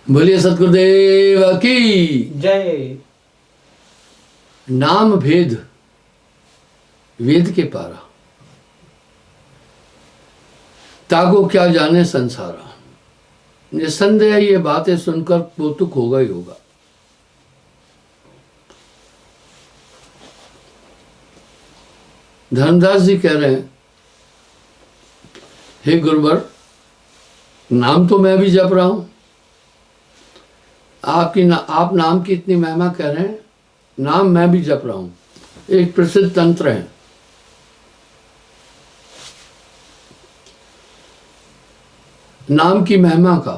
बोलिए सतगुरुदेव की जय। नाम भेद वेद के पारा, ताको क्या जाने संसारा। निसंदेह ये बातें सुनकर कौतुक होगा ही होगा। धर्मदास जी कह रहे हैं, हे गुरुवर, नाम तो मैं भी जप रहा हूं, आप नाम की इतनी महिमा कह रहे हैं, नाम मैं भी जप रहा हूं। एक प्रसिद्ध तंत्र है, नाम की महिमा का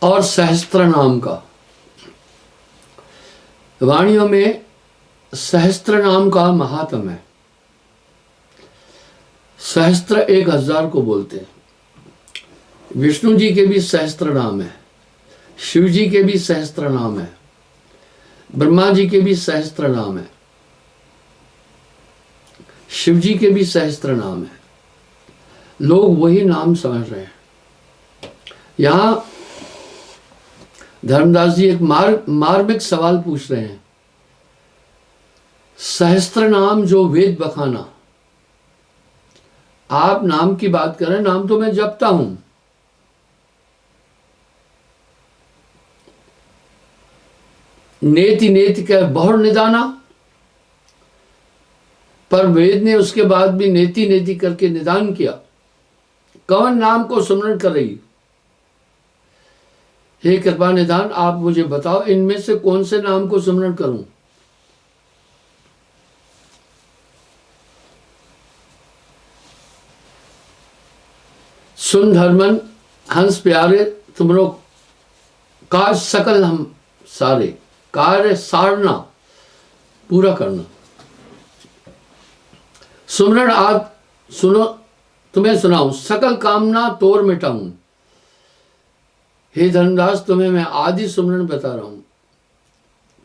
और सहस्त्र नाम का। वाणियों में सहस्त्र नाम का महात्म है। सहस्त्र 1000 को बोलते हैं। विष्णु जी के भी सहस्त्र नाम है, शिव जी के भी सहस्त्र नाम है, ब्रह्मा जी के भी सहस्त्र नाम है, शिव जी के भी सहस्त्र नाम है। लोग वही नाम समझ रहे हैं। यहां धर्मदास जी एक मार्मिक सवाल पूछ रहे हैं। सहस्त्र नाम जो वेद बखाना, आप नाम की बात कर रहे हैं, नाम तो मैं जपता हूं। नेति नेति कह बहुर निदाना, पर वेद ने उसके बाद भी नेति नेति करके निदान किया। कौन नाम को सुमरण कर रही? हे कृपा निदान, आप मुझे बताओ, इनमें से कौन से नाम को सुमरण करूं? सुन धर्मन हंस प्यारे, तुमरो काज सकल हम सारे, कार्य सारना पूरा करना। सुमरण आप सुनो, तुम्हें सुनाऊं, सकल कामना तोड़ मिटाऊं। हे धर्मदास, तुम्हें मैं आदि सुमरण बता रहा हूं।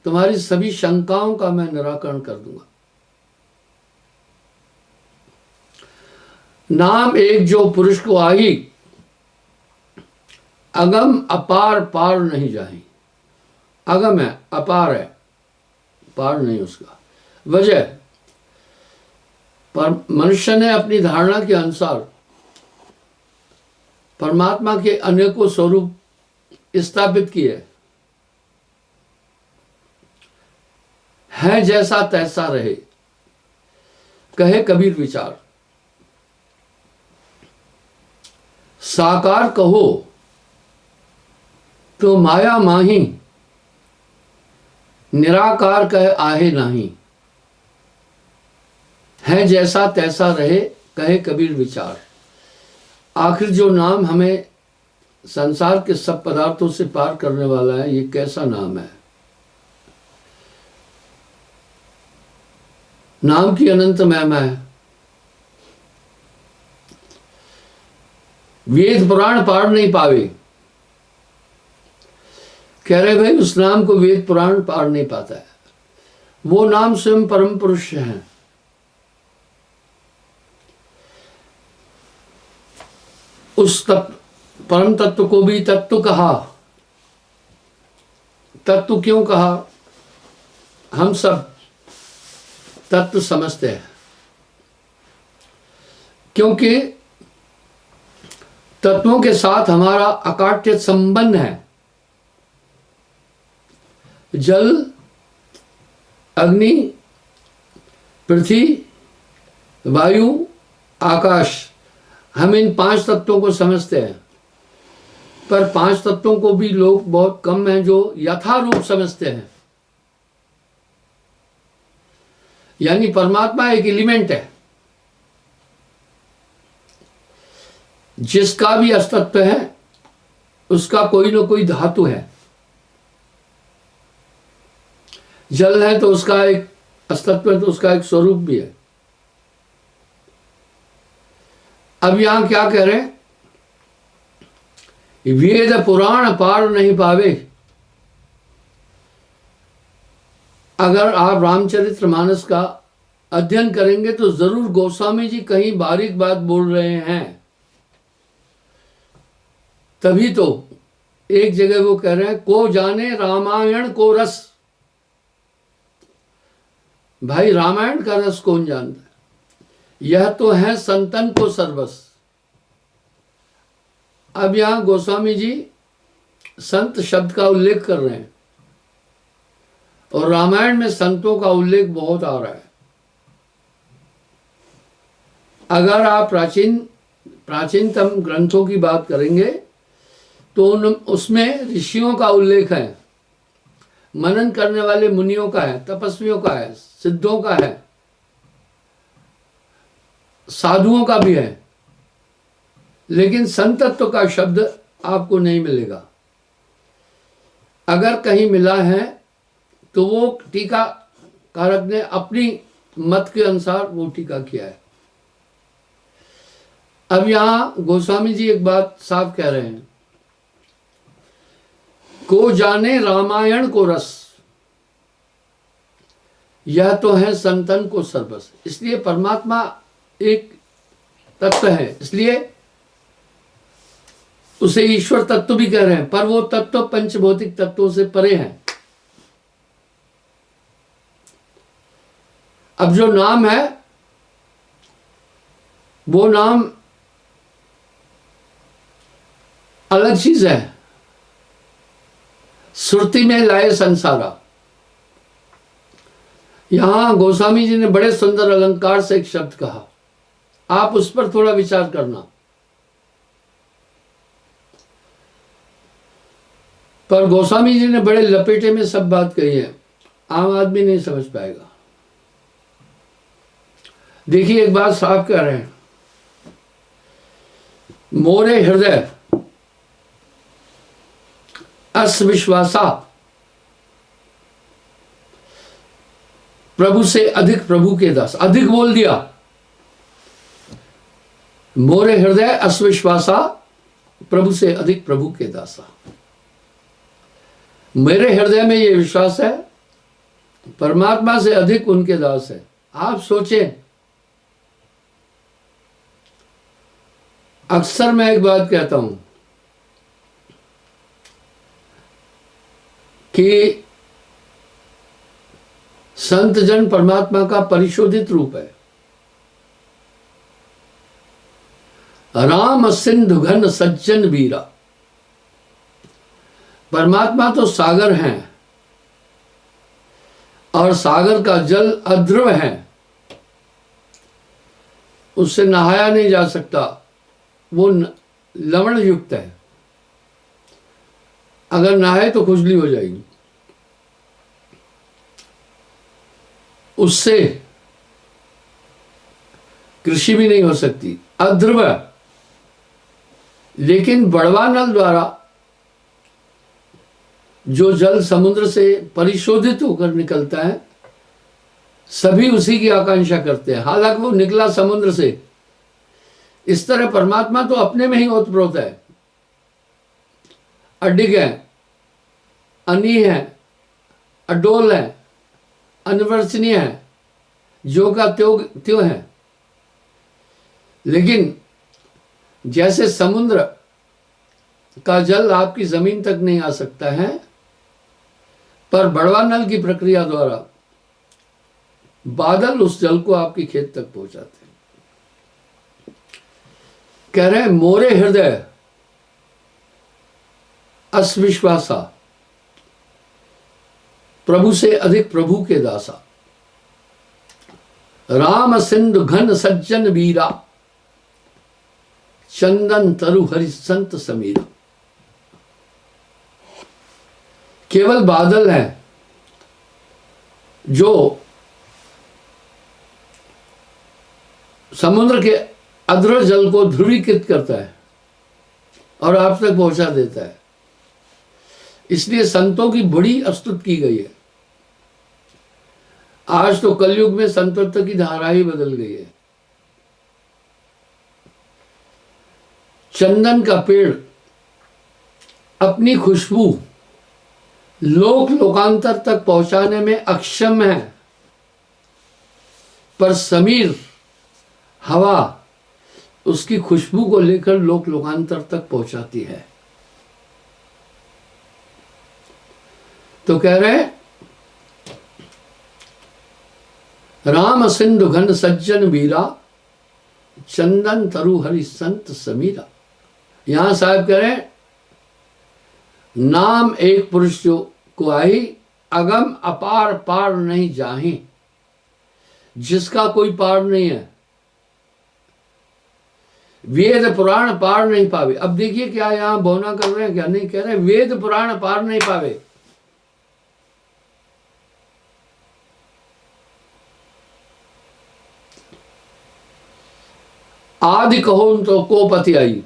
तुम्हारी सभी शंकाओं का मैं निराकरण कर दूंगा। नाम एक जो पुरुष को आई, अगम अपार पार नहीं जाही। अगम है, अपार है, पार नहीं उसका। वजह, पर मनुष्य ने अपनी धारणा के अनुसार परमात्मा के अनेकों स्वरूप स्थापित किए है। जैसा तैसा रहे, कहे कबीर विचार। साकार कहो तो माया माही, निराकार कहे आहे नाही। है जैसा तैसा रहे, कहे कबीर विचार। आखिर जो नाम हमें संसार के सब पदार्थों से पार करने वाला है, ये कैसा नाम है? नाम की अनंत महिमा है। वेद पुराण पार नहीं पावे। कह रहे भाई, उस नाम को वेद पुराण पार नहीं पाता है। वो नाम स्वयं परम पुरुष है। उस परम तत्व को भी तत्व कहा। तत्व क्यों कहा? हम सब तत्व समझते हैं, क्योंकि तत्वों के साथ हमारा अकाट्य संबंध है। जल, अग्नि, पृथ्वी, वायु, आकाश, हम इन 5 तत्वों को समझते हैं। पर 5 तत्वों को भी लोग बहुत कम हैं जो यथारूप समझते हैं। यानी परमात्मा एक एलिमेंट है, जिसका भी अस्तित्व है उसका कोई ना कोई धातु है। जल है तो उसका एक अस्तित्व है, तो उसका एक स्वरूप भी है। अब यहां क्या कह रहे हैं? वेद पुराण पार नहीं पावे। अगर आप रामचरितमानस का अध्ययन करेंगे तो जरूर गोस्वामी जी कहीं बारीक बात बोल रहे हैं। तभी तो एक जगह वो कह रहे हैं, को जाने रामायण को रस। भाई रामायण का रस कौन जानता है? यह तो है संतन को सर्वस। अब यहां गोस्वामी जी संत शब्द का उल्लेख कर रहे हैं और रामायण में संतों का उल्लेख बहुत आ रहा है। अगर आप प्राचीनतम ग्रंथों की बात करेंगे तो उसमें ऋषियों का उल्लेख है, मनन करने वाले मुनियों का है, तपस्वियों का है, सिद्धों का है, साधुओं का भी है, लेकिन संतत्व का शब्द आपको नहीं मिलेगा। अगर कहीं मिला है तो वो टीकाकारक ने अपनी मत के अनुसार वो टीका किया है। अब यहां गोस्वामी जी एक बात साफ कह रहे हैं, को जाने रामायण को रस, यह तो है संतन को सर्वस। इसलिए परमात्मा एक तत्व है, इसलिए उसे ईश्वर तत्व भी कह रहे हैं, पर वो तत्व पंचभौतिक तत्वों से परे है। अब जो नाम है वो नाम अलग चीज है। श्रुति में लाए संसारा, यहां गोस्वामी जी ने बड़े सुंदर अलंकार से एक शब्द कहा, आप उस पर थोड़ा विचार करना। पर गोस्वामी जी ने बड़े लपेटे में सब बात कही है, आम आदमी नहीं समझ पाएगा। देखिए एक बात साफ कह रहे हैं, मोरे हृदय अस्विश्वासा प्रभु से अधिक प्रभु के दास। अधिक बोल दिया, मोरे हृदय अस्विश्वासा प्रभु से अधिक प्रभु के दासा। मेरे हृदय में ये विश्वास है परमात्मा से अधिक उनके दास है। आप सोचें, अक्सर मैं एक बात कहता हूं कि संत जन परमात्मा का परिशोधित रूप है। राम सिंधु घन सज्जन वीरा, परमात्मा तो सागर हैं और सागर का जल अध्रुव है, उससे नहाया नहीं जा सकता, वो लवण युक्त है, अगर नहाए तो खुजली हो जाएगी, उससे कृषि भी नहीं हो सकती, अध्रुव। लेकिन बड़वा नल द्वारा जो जल समुद्र से परिशोधित होकर निकलता है, सभी उसी की आकांक्षा करते हैं, हालांकि वो निकला समुद्र से। इस तरह परमात्मा तो अपने में ही ओतप्रोत है, अडिग है, अनी है, अडोल है, अनिवर्चनीय है, जो का त्यों है। लेकिन जैसे समुद्र का जल आपकी जमीन तक नहीं आ सकता है, पर बड़वा नल की प्रक्रिया द्वारा बादल उस जल को आपकी खेत तक पहुंचाते हैं। कह रहे हैं मोरे हृदय अस्विश्वासा प्रभु से अधिक प्रभु के दासा। राम सिंधु घन सज्जन वीरा, चंदन तरु हरि संत समीरा। केवल बादल है जो समुद्र के अध्रुव जल को ध्रुवीकृत करता है और आप तक पहुंचा देता है। इसलिए संतों की बड़ी स्तुति की गई है। आज तो कलयुग में संतत्व की धारा ही बदल गई है। चंदन का पेड़ अपनी खुशबू लोक लोकांतर तक पहुंचाने में अक्षम है, पर समीर हवा उसकी खुशबू को लेकर लोक लोकांतर तक पहुंचाती है। तो कह रहे राम सिंधु घन सज्जन वीरा, चंदन तरु हरि संत समीरा। यहां साहब कह रहे नाम एक पुरुष जो को आई, अगम अपार पार नहीं जाहि, जिसका कोई पार नहीं है। वेद पुराण पार नहीं पावे। अब देखिए क्या यहां बोना कर रहे हैं, क्या नहीं कह रहे, वेद पुराण पार नहीं पावे। आदि कहो तो को पति आई,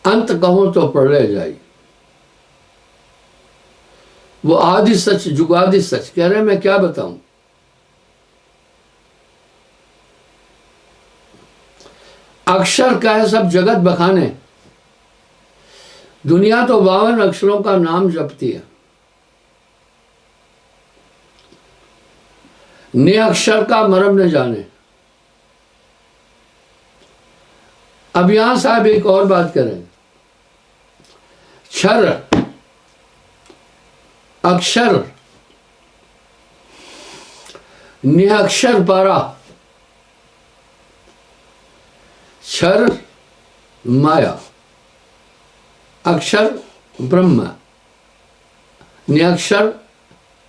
अंत कहो तो प्रलय जाई। वो आदि सच जुगादि सच कह रहे हैं, मैं क्या बताऊं। अक्षर का है सब जगत बखाने, दुनिया तो 52 अक्षरों का नाम जपती है। ने अक्षर का मरम न जाने। अब यहां साहब एक और बात करें, क्षर अक्षर निअक्षर पारा, क्षर माया, अक्षर ब्रह्म, निअक्षर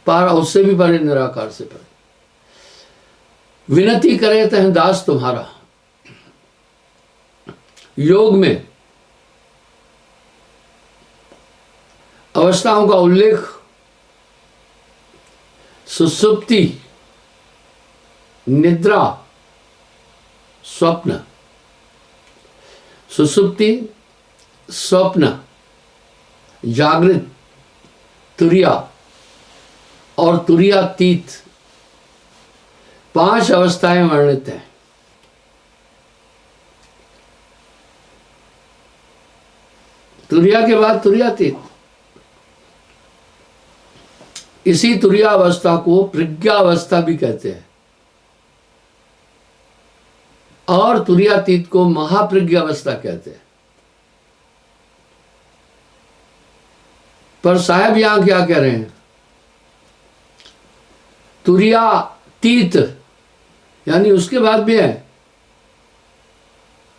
पारा, उससे भी परे निराकार से परे। विनती करे तह दास तुम्हारा। योग में अवस्थाओं का उल्लेख सुसुप्ति, निद्रा, स्वप्न। सुसुप्ति, स्वप्न, जागृत, तुरिया और तुरियातीत, 5 अवस्थाएं वर्णित हैं। तुरिया के बाद तुरियातीत। इसी तुरिया अवस्था को प्रज्ञावस्था भी कहते हैं और तुरियातीत को महाप्रज्ञावस्था कहते हैं। पर साहब यहां क्या कह रहे हैं, तुरियातीत यानी उसके बाद भी है,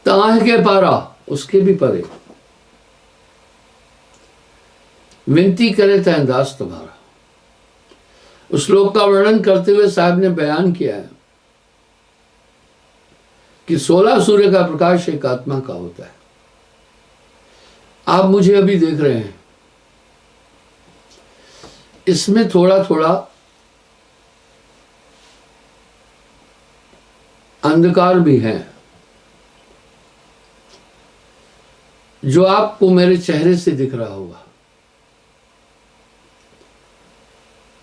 ताह के पारा, उसके भी परे। विनती करे तह दास तुम्हारा। उस श्लोक का वर्णन करते हुए साहब ने बयान किया है कि 16 सूर्य का प्रकाश एक आत्मा का होता है। आप मुझे अभी देख रहे हैं, इसमें थोड़ा थोड़ा अंधकार भी है, जो आपको मेरे चेहरे से दिख रहा होगा।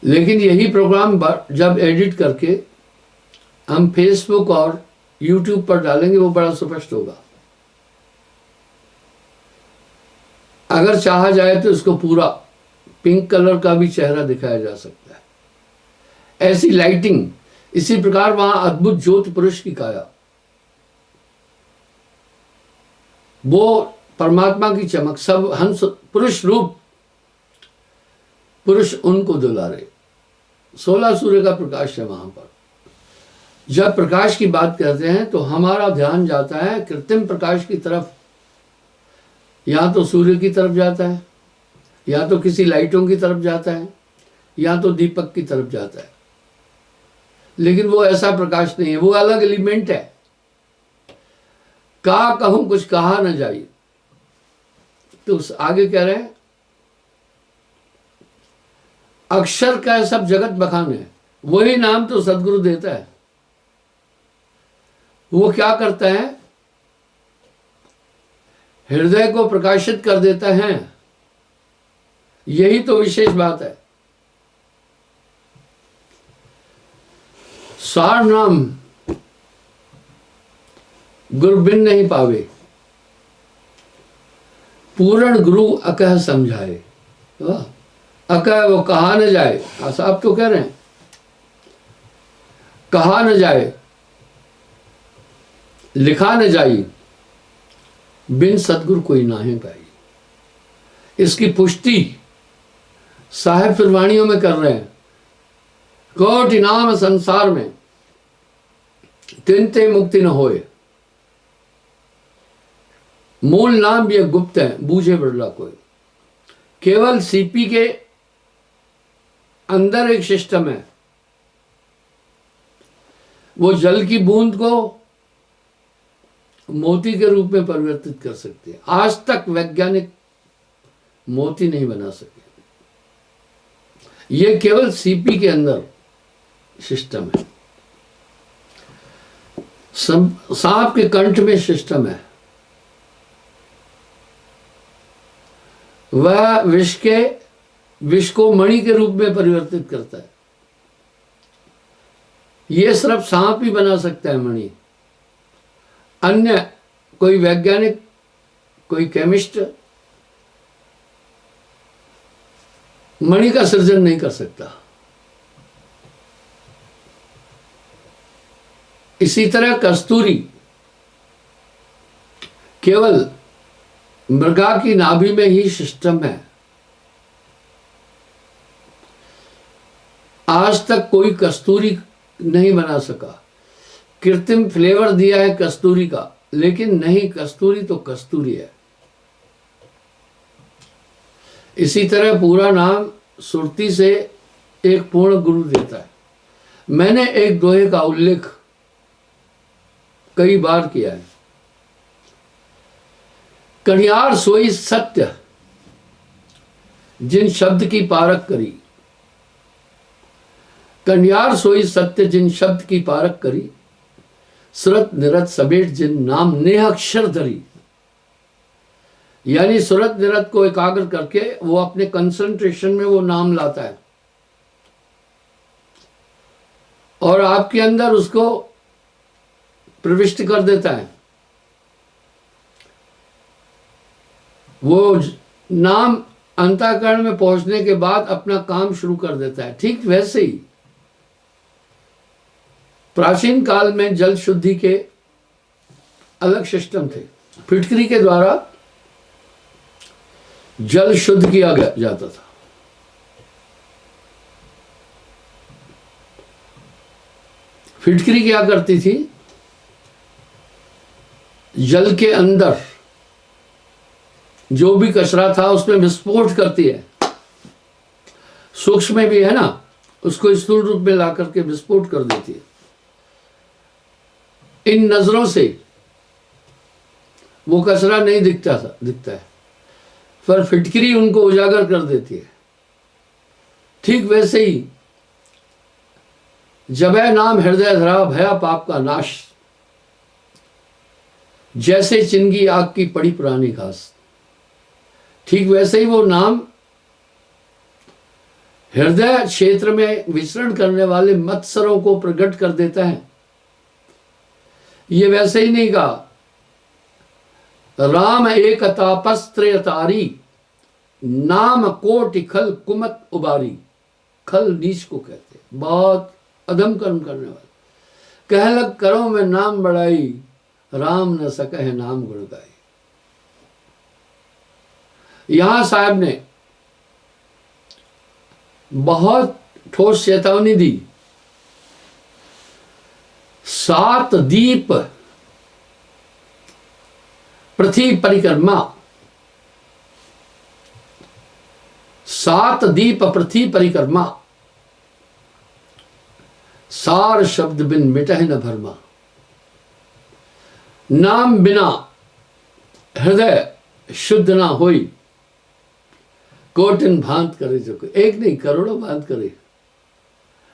लेकिन यही प्रोग्राम जब एडिट करके हम फेसबुक और यूट्यूब पर डालेंगे वो बड़ा स्पष्ट होगा। अगर चाहा जाए तो इसको पूरा पिंक कलर का भी चेहरा दिखाया जा सकता है। ऐसी लाइटिंग, इसी प्रकार वहां अद्भुत ज्योति पुरुष की काया, वो परमात्मा की चमक, सब हंस पुरुष रूप, पुरुष उनको दुलारे। 16 सूर्य का प्रकाश है वहां पर। जब प्रकाश की बात करते हैं तो हमारा ध्यान जाता है कृत्रिम प्रकाश की तरफ, या तो सूर्य की तरफ जाता है, या तो किसी लाइटों की तरफ जाता है, या तो दीपक की तरफ जाता है। लेकिन वो ऐसा प्रकाश नहीं है, वो अलग एलिमेंट है। का कहूं कुछ कहा न जाए, तो आगे कह रहे हैं अक्षर का सब जगत बखाने है। वही नाम तो सदगुरु देता है। वो क्या करता है, हृदय को प्रकाशित कर देता है। यही तो विशेष बात है। सार नाम गुरु बिन नहीं पावे, पूर्ण गुरु अकह समझाए। अकह वो कहा न जाए, आप तो कह रहे हैं कहा न जाए, लिखा न जाई, बिन सदगुरु कोई नाहे पाई। इसकी पुष्टि साहेब फिर वाणियों में कर रहे हैं। कोटि नाम संसार में तिनते मुक्ति न होए, मूल नाम ये गुप्त है बूझे बिरला कोई। केवल सीपी के अंदर एक सिस्टम है, वो जल की बूंद को मोती के रूप में परिवर्तित कर सकते हैं। आज तक वैज्ञानिक मोती नहीं बना सके। ये केवल सीपी के अंदर सिस्टम है। सांप के कंठ में सिस्टम है, वह विष को मणि के रूप में परिवर्तित करता है। ये सिर्फ सांप ही बना सकता है मणि। अन्य कोई वैज्ञानिक, कोई केमिस्ट मणि का सृजन नहीं कर सकता। इसी तरह कस्तूरी केवल मृगा की नाभि में ही सिस्टम है। आज तक कोई कस्तूरी नहीं बना सका। कृत्रिम फ्लेवर दिया है कस्तूरी का, लेकिन नहीं, कस्तूरी तो कस्तूरी है। इसी तरह पूरा नाम सुरती से एक पूर्ण गुरु देता है। मैंने एक दोहे का उल्लेख कई बार किया है। कणियार सोई सत्य जिन शब्द की पारख करी, कणियार सोई सत्य जिन शब्द की पारख करी, सुरत निरत समेट जिन नाम नेह अक्षर धरी। यानी सुरत निरत को एकाग्र करके वो अपने कंसंट्रेशन में वो नाम लाता है और आपके अंदर उसको प्रविष्ट कर देता है। वो नाम अंतःकरण में पहुंचने के बाद अपना काम शुरू कर देता है। ठीक वैसे ही प्राचीन काल में जल शुद्धि के अलग सिस्टम थे। फिटकरी के द्वारा जल शुद्ध किया जाता था। फिटकरी क्या करती थी? जल के अंदर जो भी कचरा था उसमें विस्फोट करती है। सूक्ष्म में भी है ना, उसको स्थूल रूप में ला करके विस्फोट कर देती है। इन नजरों से वो कचरा नहीं दिखता है, पर फिटकरी उनको उजागर कर देती है। ठीक वैसे ही जबै नाम हृदय धरा भया पाप का नाश, जैसे चिंगी आग की पड़ी पुरानी घास। ठीक वैसे ही वो नाम हृदय क्षेत्र में विचरण करने वाले मत्सरों को प्रकट कर देता है। ये वैसे ही नहीं कहा, राम एक तापस्त्रयतारी, नाम कोटि खल कुमत उबारी। खल नीच को कहते हैं, बहुत अधम कर्म करने वाले। कह लग करो मैं नाम बढ़ाई, राम न सके है नाम गुण गाई। यहां साहब ने बहुत ठोस चेतावनी दी। 7 दीप पृथ्वी परिक्रमा, 7 दीप पृथ्वी परिक्रमा, सार शब्द बिन मिटह न भरमा। नाम बिना हृदय शुद्ध ना होई, कोटिन भांत करे जो कोई। एक नहीं, करोड़ों भांत करे।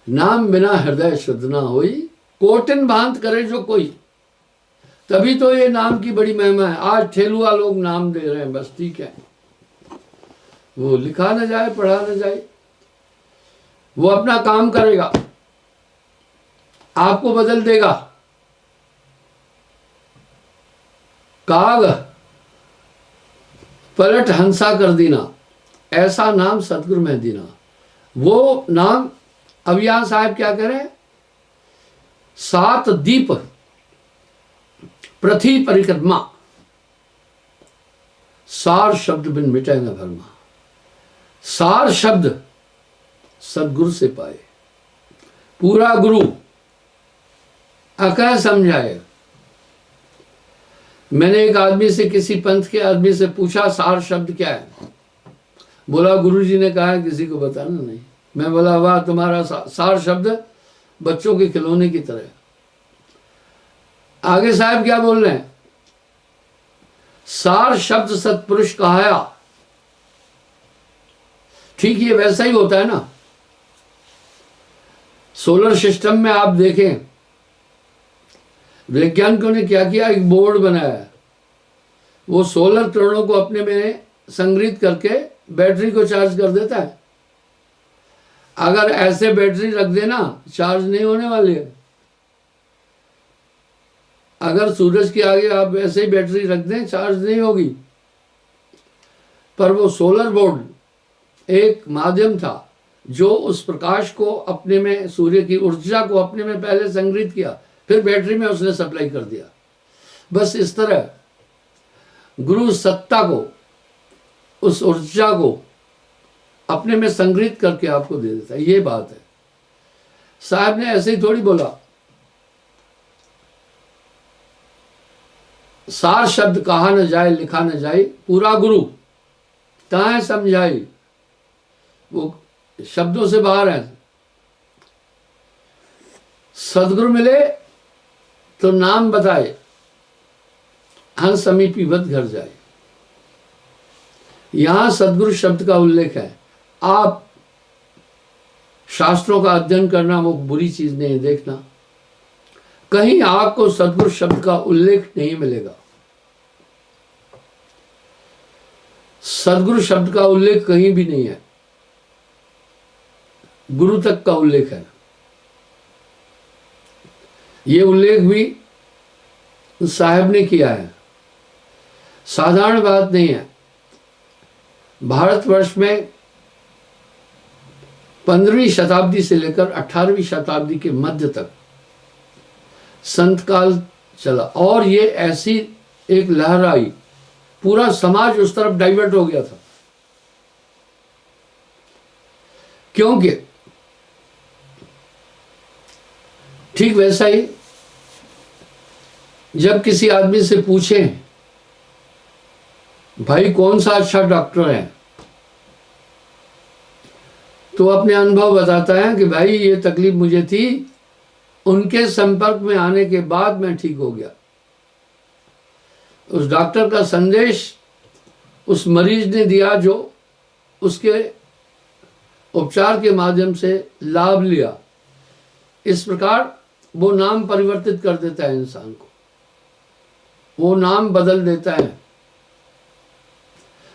नाम बिना हृदय शुद्ध ना होई, कोटिन भांत करे जो कोई। तभी तो ये नाम की बड़ी महिमा है। आज ठेलुआ लोग नाम दे रहे हैं, बस ठीक है, वो लिखा न जाए, पढ़ा न जाए, वो अपना काम करेगा, आपको बदल देगा। काग पलट हंसा कर देना, ऐसा नाम सतगुरु में देना। वो नाम अब यहां साहब क्या करें? 7 दीप पृथ्वी परिक्रमा, सार शब्द बिन मिटे न भरमा। सार शब्द सदगुरु से पाए, पूरा गुरु अकह समझाए। मैंने एक आदमी से, किसी पंथ के आदमी से पूछा सार शब्द क्या है? बोला गुरुजी ने कहा है किसी को बताना नहीं। मैं बोला वाह, तुम्हारा सार शब्द बच्चों के खिलौने की तरह। आगे साहब क्या बोल रहे हैं? सार शब्द सत्पुरुष कहाया। ठीक ये वैसा ही होता है ना। सोलर सिस्टम में आप देखें, वैज्ञानिकों ने क्या किया, एक बोर्ड बनाया है। वो सोलर किरणों को अपने में संग्रहित करके बैटरी को चार्ज कर देता है। अगर ऐसे बैटरी रख देना, चार्ज नहीं होने वाली है। अगर सूरज के आगे आप ऐसे ही बैटरी रख दें, चार्ज नहीं होगी। पर वो सोलर बोर्ड एक माध्यम था जो उस प्रकाश को अपने में, सूर्य की ऊर्जा को अपने में पहले संग्रहित किया, फिर बैटरी में उसने सप्लाई कर दिया। बस इस तरह गुरु सत्ता को, उस ऊर्जा को अपने में संग्रहित करके आपको दे देता है। ये बात है। साहब ने ऐसे ही थोड़ी बोला। सार शब्द कहा न जाए, लिखा न जाए, पूरा गुरु ताए समझाई। वो शब्दों से बाहर है। सदगुरु मिले तो नाम बताए, हंस समीपीवत घर जाए। यहां सदगुरु शब्द का उल्लेख है। आप शास्त्रों का अध्ययन करना वो बुरी चीज नहीं, देखना कहीं आपको सदगुरु शब्द का उल्लेख नहीं मिलेगा। सदगुरु शब्द का उल्लेख कहीं भी नहीं है, गुरु तक का उल्लेख है। ये उल्लेख भी साहब ने किया है, साधारण बात नहीं है। भारतवर्ष में 15वीं शताब्दी से लेकर 18वीं शताब्दी के मध्य तक संत काल चला और ये ऐसी एक लहर आई, पूरा समाज उस तरफ डाइवर्ट हो गया था। क्योंकि ठीक वैसा ही जब किसी आदमी से पूछें भाई कौन सा अच्छा डॉक्टर है, तो अपने अनुभव बताता है कि भाई ये तकलीफ मुझे थी, उनके संपर्क में आने के बाद मैं ठीक हो गया। उस डॉक्टर का संदेश उस मरीज ने दिया जो उसके उपचार के माध्यम से लाभ लिया। इस प्रकार वो नाम परिवर्तित कर देता है इंसान को, वो नाम बदल देता है।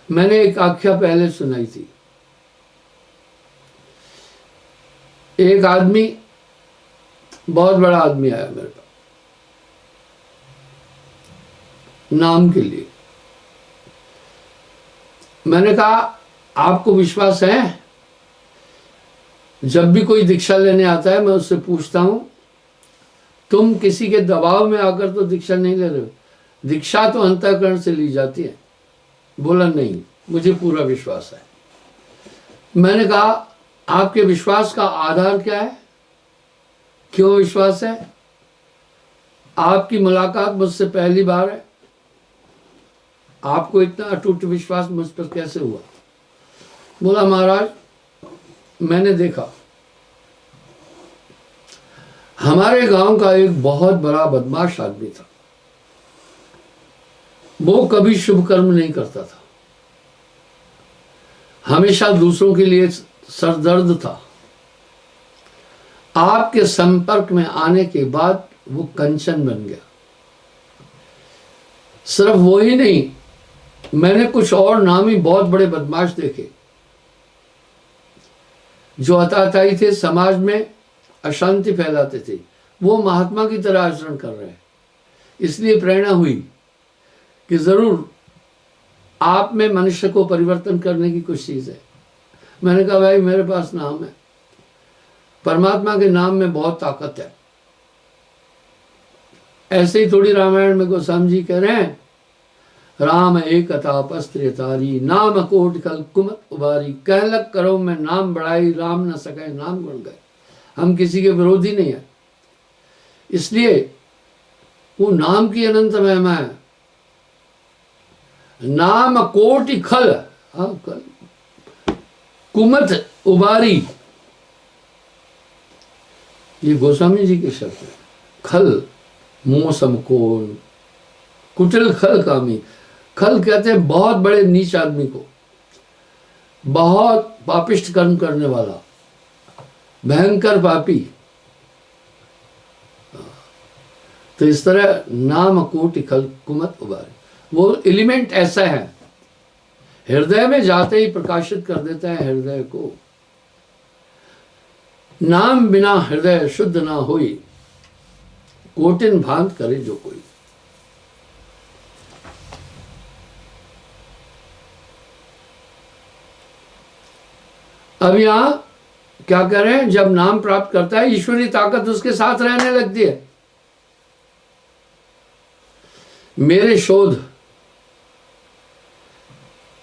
मैंने एक आख्या पहले सुनाई थी। एक आदमी, बहुत बड़ा आदमी आया मेरे पास नाम के लिए। मैंने कहा आपको विश्वास है? जब भी कोई दीक्षा लेने आता है मैं उससे पूछता हूं तुम किसी के दबाव में आकर तो दीक्षा नहीं ले रहे हो, दीक्षा तो अंतःकरण से ली जाती है। बोला नहीं, मुझे पूरा विश्वास है। मैंने कहा आपके विश्वास का आधार क्या है, क्यों विश्वास है? आपकी मुलाकात मुझसे पहली बार है, आपको इतना अटूट विश्वास मुझ पर कैसे हुआ? बोला महाराज मैंने देखा हमारे गांव का एक बहुत बड़ा बदमाश आदमी था, वो कभी शुभ कर्म नहीं करता था, हमेशा दूसरों के लिए सरदर्द था। आपके संपर्क में आने के बाद वो कंचन बन गया। सिर्फ वो ही नहीं, मैंने कुछ और नामी बहुत बड़े बदमाश देखे जो अताताई थे, समाज में अशांति फैलाते थे। वो महात्मा की तरह आचरण कर रहे हैं। इसलिए प्रेरणा हुई कि जरूर आप में मनुष्य को परिवर्तन करने की कुछ चीज है। मैंने कहा भाई मेरे पास नाम है, परमात्मा के नाम में बहुत ताकत है। ऐसे ही थोड़ी रामायण में गोस्वामी जी कह रहे हैं राम एक अतापस्त्र तारी, नाम कोट कल कुमत उबारी। कहलक करो मैं नाम बढ़ाई, राम न सके नाम गुण गए। हम किसी के विरोधी नहीं है, इसलिए वो नाम की अनंत महिमा है। नाम कोटि खल, खल कुमत उबारी, ये गोस्वामी जी के शब्द है। खल मौसम कोण, कुटिल खल कामी। खल कहते हैं बहुत बड़े नीच आदमी को, बहुत पापिष्ट कर्म करने वाला, भयंकर पापी। तो इस तरह नाम कोटि खल कुमत उबारी, वो एलिमेंट ऐसा है, हृदय में जाते ही प्रकाशित कर देता है हृदय को। नाम बिना हृदय शुद्ध ना होई, कोटिन भांत करे जो कोई। अब यहां क्या कह रहे हैं, जब नाम प्राप्त करता है ईश्वरी ताकत उसके साथ रहने लगती है। मेरे शोध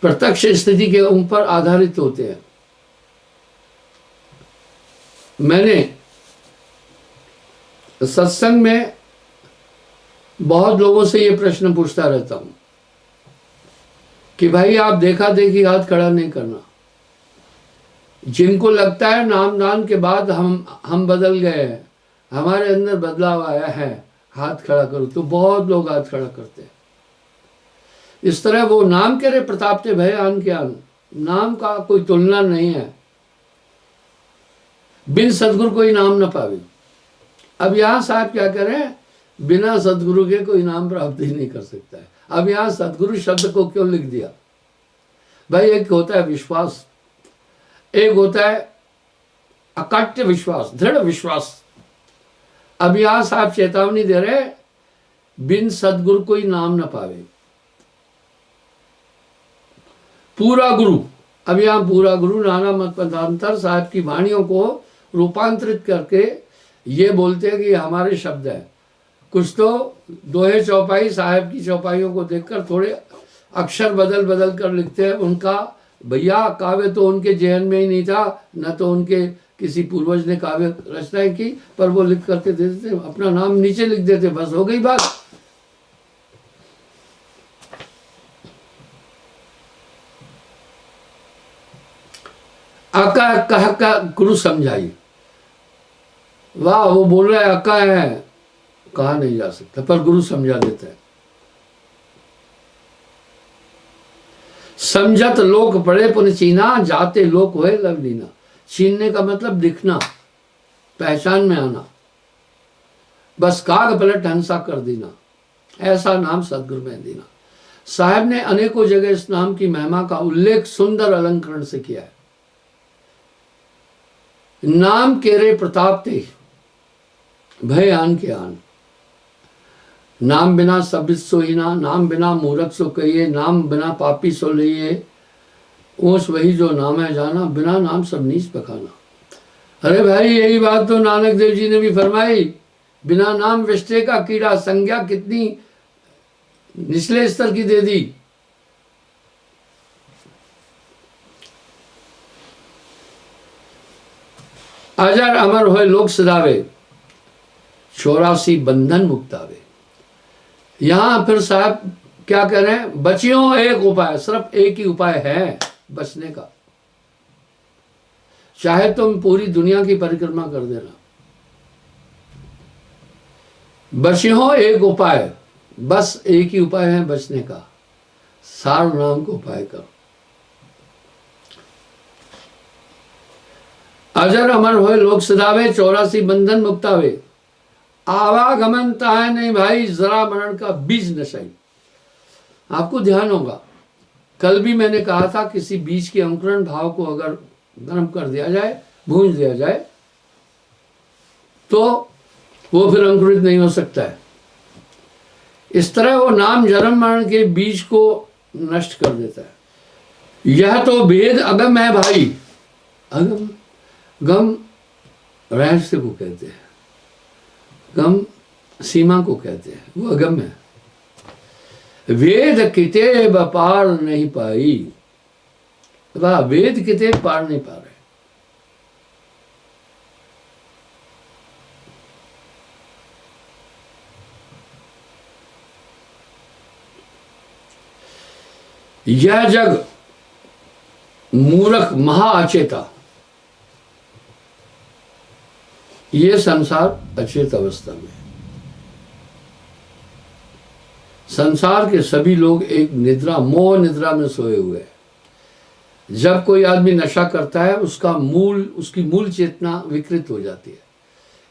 प्रत्यक्ष स्थिति के ऊपर आधारित होते हैं। मैंने सत्संग में बहुत लोगों से ये प्रश्न पूछता रहता हूं कि भाई आप देखा देखी हाथ खड़ा नहीं करना। जिनको लगता है नाम दान के बाद हम बदल गए हैं, हमारे अंदर बदलाव आया है, हाथ खड़ा करो, तो बहुत लोग हाथ खड़ा करते हैं। इस तरह वो नाम के रे प्रताप ते भय आन के आन, नाम का कोई तुलना नहीं है। बिन सदगुरु कोई नाम न पावे। अब यहां साहब क्या करें, बिना सदगुरु के कोई नाम प्राप्त ही नहीं कर सकता है। अब यहां सदगुरु शब्द को क्यों लिख दिया भाई? एक होता है विश्वास, एक होता है अकाट्य विश्वास, दृढ़ विश्वास। अब यहां साहब चेतावनी दे रहे, बिन सदगुरु कोई नाम न पावे। पूरा गुरु, अब यहां पूरा गुरु नाना मत पदांतर साहब की वाणियों को रूपांतरित करके ये बोलते हैं कि हमारे शब्द है। कुछ तो दोहे चौपाई साहब की चौपाइयों को देखकर थोड़े अक्षर बदल बदल कर लिखते हैं। उनका भैया काव्य तो उनके जहन में ही नहीं था, न तो उनके किसी पूर्वज ने काव्य रचनाएं की, पर वो लिख करके दे देते, अपना नाम नीचे लिख देते, बस हो गई बात। अका कह का गुरु समझाई, वाह वो बोल रहा है अका है, कहा नहीं जा सकता, पर गुरु समझा देता है। समझत लोक पड़े पुन चीना, जाते लोक होए लग लीना। छीनने का मतलब दिखना, पहचान में आना, बस काग पलट हंसा कर देना, ऐसा नाम सदगुरु में देना। साहब ने अनेकों जगह इस नाम की महिमा का उल्लेख सुंदर अलंकरण से किया है। नाम केरे प्रताप ते भय आन के आन, नाम बिना सबित सोहिना, नाम बिना मूरख सो कहिए, नाम बिना पापी सो लइए, ओस वही जो नाम है जाना, बिना नाम सब नीच पखाना। अरे भाई यही बात तो नानक देव जी ने भी फरमाई, बिना नाम विष्टे का कीड़ा, संज्ञा कितनी निचले स्तर की दे दी। अजर अमर होए लोक सदावे, 84 बंधन मुक्तावे। यहां फिर साहब क्या कह रहे हैं, बचियों एक उपाय, सिर्फ एक ही उपाय है बचने का। चाहे तुम पूरी दुनिया की परिक्रमा कर देना, बचियों एक उपाय, बस एक ही उपाय है बचने का, सार नाम को उपाय करो। अजर अमर होए लोक सदावे, 84 बंधन मुक्तावे। आवागमन ताय नहीं भाई, जरा मरण का बीज नशाई। आपको ध्यान होगा, कल भी मैंने कहा था किसी बीज के अंकुरण भाव को अगर गर्म कर दिया जाए, भूंज दिया जाए, तो वो फिर अंकुरित नहीं हो सकता है। इस तरह वो नाम जन्म मरण के बीज को नष्ट कर देता है। यह तो भेद अगम है भाई। अगम, गम रहस्य को कहते हैं, गम सीमा को कहते हैं, वो अगम है। वेद कितेब पार नहीं पाई। वाह, वेद कितेब पार नहीं पा रहे। यह जग मूर्ख महा अचेता, ये संसार अचेत अवस्था में है। संसार के सभी लोग एक निद्रा, मोह निद्रा में सोए हुए हैं। जब कोई आदमी नशा करता है उसकी मूल चेतना विकृत हो जाती है।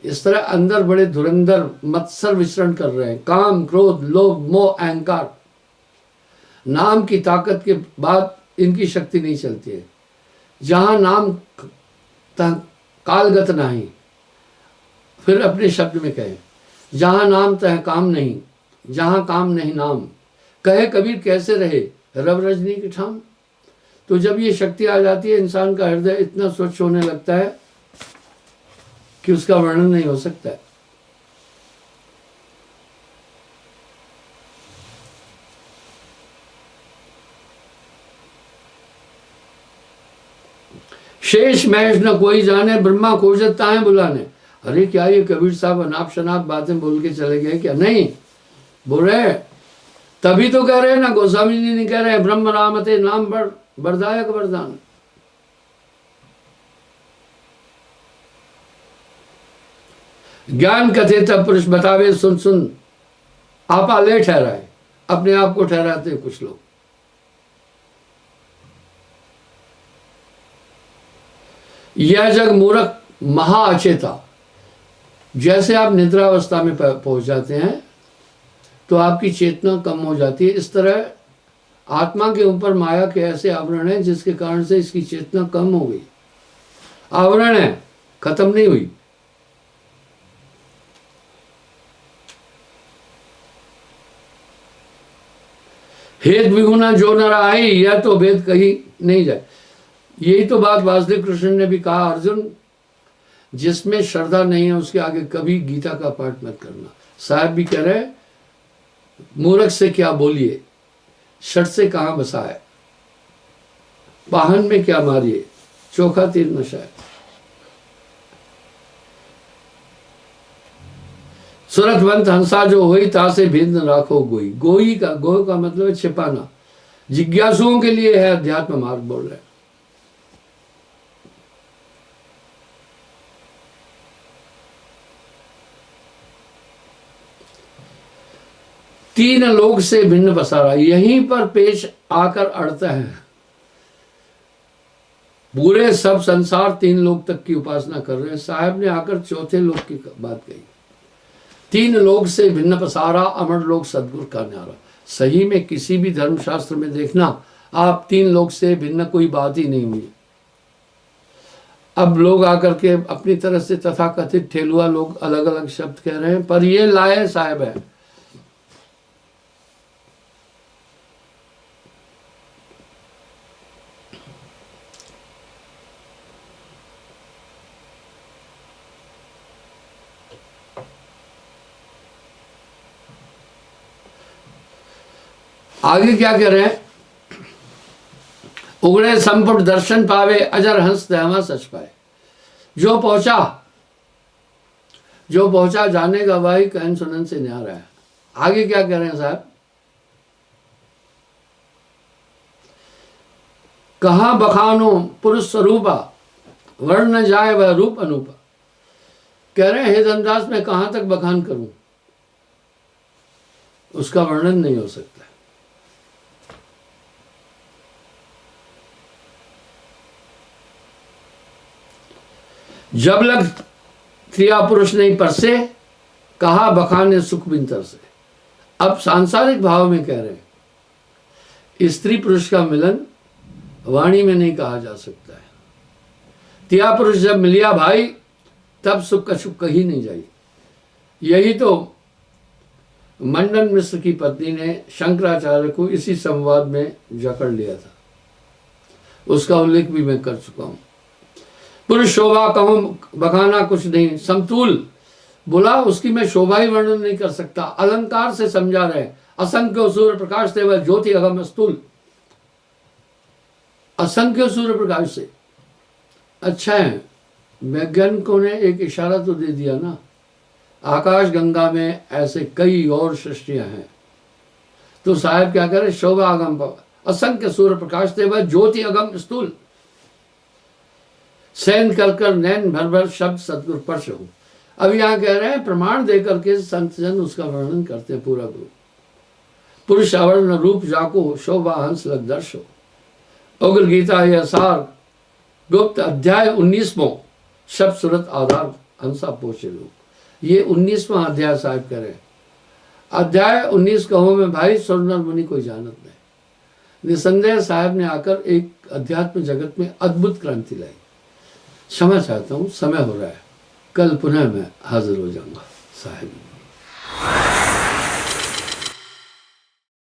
इस तरह अंदर बड़े धुरंधर मत्सर विचरण कर रहे हैं। काम, क्रोध, लोभ, मोह, अहंकार, नाम की ताकत के बाद इनकी शक्ति नहीं चलती है। जहां नाम कालगत नहीं, फिर अपने शब्द में कहें, जहां नाम तह काम नहीं, जहां काम नहीं नाम, कहे कबीर कैसे रहे रब रजनी की ठाम। तो जब ये शक्ति आ जाती है, इंसान का हृदय इतना स्वच्छ होने लगता है कि उसका वर्णन नहीं हो सकता है। शेष महेश न कोई जाने, ब्रह्मा खोजत ताहे बुलाने। अरे क्या ये कबीर साहब अनाप शनाप बातें बोल के चले गए क्या? नहीं बोल रहे, तभी तो कह रहे हैं ना, गोस्वामी जी नहीं कह रहे ब्रह्म रामते नाम बरदायक वरदान। ज्ञान कथे तब पुरुष बतावे, सुन सुन आपा ले ठहराए। अपने आप को ठहराते कुछ लोग। यह जग मूर्ख महा अचेता। जैसे आप निद्रावस्था में पहुंच जाते हैं तो आपकी चेतना कम हो जाती है। इस तरह आत्मा के ऊपर माया के ऐसे आवरण है जिसके कारण से इसकी चेतना कम हो गई। आवरण है, खत्म नहीं हुई। हेत विगुना जो न आई, यह तो भेद कही नहीं जाए। यही तो बात वासुदेव कृष्ण ने भी कहा, अर्जुन जिसमें श्रद्धा नहीं है उसके आगे कभी गीता का पाठ मत करना। साहब भी कह रहे, मूर्ख से क्या बोलिए, शर्त से कहां बसाए, वाहन में क्या मारिए, चोखा तीर नशाए। सुरतवंत हंसा जो होई तासे भिन्न राखो गोई। गोई का, गोई का मतलब है छिपाना। जिज्ञासुओं के लिए है अध्यात्म मार्ग, बोल रहे हैं। तीन लोक से भिन्न पसारा, यहीं पर पेश आकर अड़ता है। पूरे सब संसार तीन लोक तक की उपासना कर रहे हैं, साहब ने आकर चौथे लोक की बात कही। तीन लोक से भिन्न पसारा, अमर लोक सदगुरु का न्यारा। सही में किसी भी धर्मशास्त्र में देखना, आप तीन लोक से भिन्न कोई बात ही नहीं हुई। अब लोग आकर के अपनी तरफ से तथाकथित ठेलुआ लोग अलग अलग शब्द कह रहे हैं, पर ये लाए साहब है। आगे क्या कह रहे हैं? उगड़े संपुट दर्शन पावे, अजर हंस दहमा सच पाए। जो पहुंचा जाने का भाई कहन सुनन से न्यारा है। आगे क्या कह रहे हैं साहब? कहां बखानो पुरुष स्वरूपा, वर्ण न जाए वह रूप अनूपा। कह रहे हैं हे धनदास, मैं कहां तक बखान करूं, उसका वर्णन नहीं हो सकता। जब लग क्रिया पुरुष नहीं परसे, कहा बखाने सुख बिंतर से। अब सांसारिक भाव में कह रहे हैं, स्त्री पुरुष का मिलन वाणी में नहीं कहा जा सकता है। तिया पुरुष जब मिलिया भाई, तब सुख का सुख कही नहीं जाई। यही तो मंडन मिश्र की पत्नी ने शंकराचार्य को इसी संवाद में जकड़ लिया था। उसका उल्लेख भी मैं कर चुका हूं। पुरुष शोभा कहूं बखाना कुछ नहीं, समतुल बोला उसकी मैं शोभा ही वर्णन नहीं कर सकता। अलंकार से समझा रहे, असंख्य सूर्य प्रकाश से वह ज्योति अगम स्थूल, असंख्य सूर्य प्रकाश से। अच्छा है, वैज्ञानिकों ने एक इशारा तो दे दिया ना, आकाश गंगा में ऐसे कई और सृष्टियां हैं। तो साहब क्या करे, शोभा अगम असंख्य सूर्य प्रकाश से वह ज्योति अगम स्थूल, सैन कर नैन भर भर शब्द सदगुरु परश हो। अब यहां कह रहे हैं प्रमाण देकर के संत जन उसका वर्णन करते हैं पूरा गुरु। पुरुष आवरण रूप जाको शोभा हंस लग दर्श हो। उग्र गीता यह सार गुप्त अध्याय 19वां शब्द सूरत आधार हंसा पोषे लोग। ये 19वां अध्याय साहब कह रहे हैं। अध्याय 19 कहो में भाई सुरनर मुनि कोई जानत नहीं। निसंदेह साहब ने आकर एक अध्यात्म जगत में अद्भुत क्रांति लाई। क्षमा चाहता हूँ, समय हो रहा है, कल पुनः मैं हाजिर हो जाऊंगा साहब।